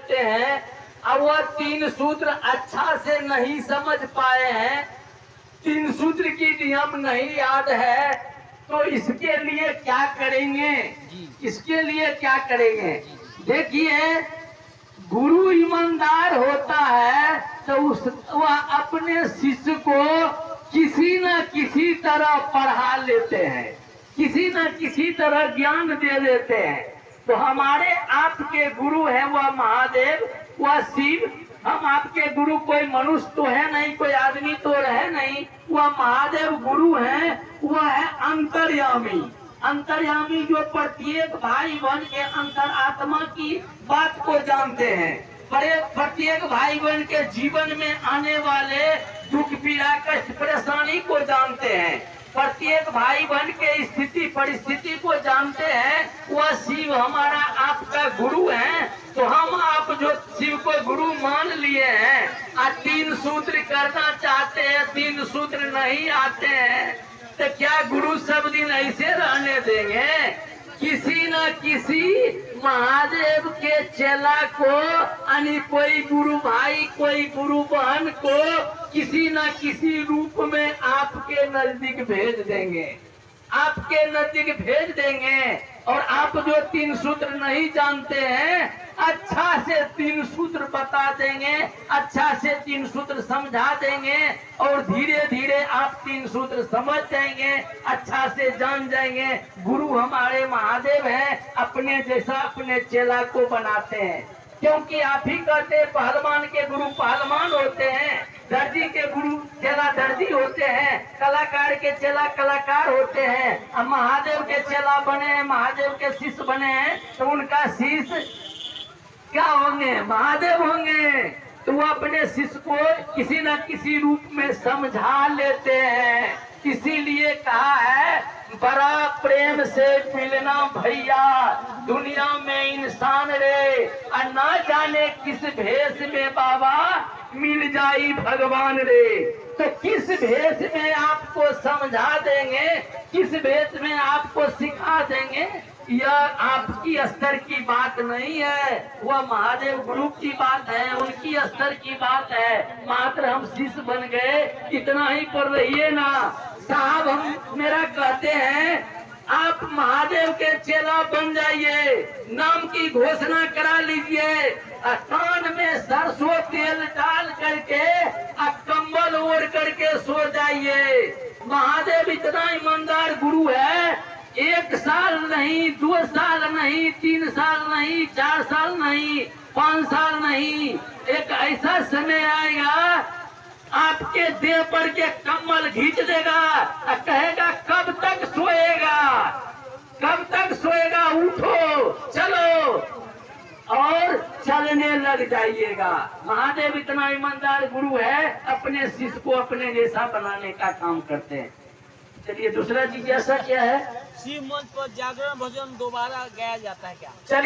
देखते हैं और वह 3 सूत्र अच्छा से नहीं समझ पाए हैं, 3 सूत्र की नियम नहीं याद है, तो इसके लिए क्या करेंगे? इसके लिए क्या करेंगे? देखिए, गुरु ईमानदार होता है तो वह अपने शिष्य को किसी न किसी तरह पढ़ा लेते हैं, किसी न किसी तरह ज्ञान दे देते हैं। तो हमारे आपके गुरु है वह महादेव, वह शिव। हम आपके गुरु कोई मनुष्य तो है नहीं, कोई आदमी तो है नहीं, वह महादेव गुरु है। वह है अंतर्यामी। अंतर्यामी जो प्रत्येक भाई बहन के अंतर आत्मा की बात को जानते हैं, प्रत्येक भाई बहन के जीवन में आने वाले दुख पीड़ा कष्ट परेशानी को जानते हैं, प्रत्येक भाई बहन के स्थिति परिस्थिति को जानते हैं। वह शिव हमारा आपका गुरु है। तो हम आप जो शिव को गुरु मान लिए हैं और 3 सूत्र करना चाहते हैं, 3 सूत्र नहीं आते हैं, तो क्या गुरु सब दिन ऐसे रहने देंगे? किसी न किसी महादेव के चेला को यानी कोई गुरु भाई कोई गुरु बहन को किसी न किसी रूप में आपके नजदीक भेज देंगे, आपके नजदीक भेज देंगे। और आप जो 3 सूत्र नहीं जानते हैं, अच्छा से 3 सूत्र बता देंगे, अच्छा से 3 सूत्र समझा देंगे और धीरे धीरे आप 3 सूत्र समझ जाएंगे, अच्छा से जान जाएंगे। गुरु हमारे महादेव हैं, अपने जैसा अपने चेला को बनाते हैं। क्योंकि आप ही कहते हैं पहलवान के गुरु पहलवान होते हैं, दर्जी के गुरु चेला दर्जी होते हैं, कलाकार के चेला कलाकार होते हैं। अब महादेव के चेला बने हैं, महादेव के शिष्य बने हैं, तो उनका शिष्य क्या होंगे? महादेव होंगे। तो वो अपने शिष्य को किसी न किसी रूप में समझा लेते हैं। इसीलिए कहा है बड़ा प्रेम से मिलना भैया, दुनिया में इंसान रे, और ना जाने किस भेष में बाबा मिल जाई भगवान रे। तो किस भेष में आपको समझा देंगे, किस भेष में आपको सिखा देंगे, यह आपकी स्तर की बात नहीं है, वह महादेव गुरु की बात है, उनकी स्तर की बात है। मात्र हम शिष्य बन गए, इतना ही पर रहिए ना साहब। हम मेरा कहते हैं आप महादेव के चेला बन जाइए, नाम की घोषणा करा लीजिए, कान में सरसों तेल डाल करके कंबल ओढ़ करके सो जाइए। महादेव इतना ईमानदार गुरु है, 1 साल नहीं, 2 साल नहीं, 3 साल नहीं, 4 साल नहीं, 5 साल नहीं, एक ऐसा समय आएगा आपके देह पर के कम्बल खींच देगा और कहेगा कब तक सोएगा, कब तक सोएगा, उठो चलो, और चलने लग जाइएगा। महादेव इतना ईमानदार गुरु है, अपने शिष्य को अपने जैसा बनाने का काम करते हैं। चलिए दूसरा जिज्ञासा क्या है? शिव मंच पर जागरण भजन दोबारा गाया जाता है क्या?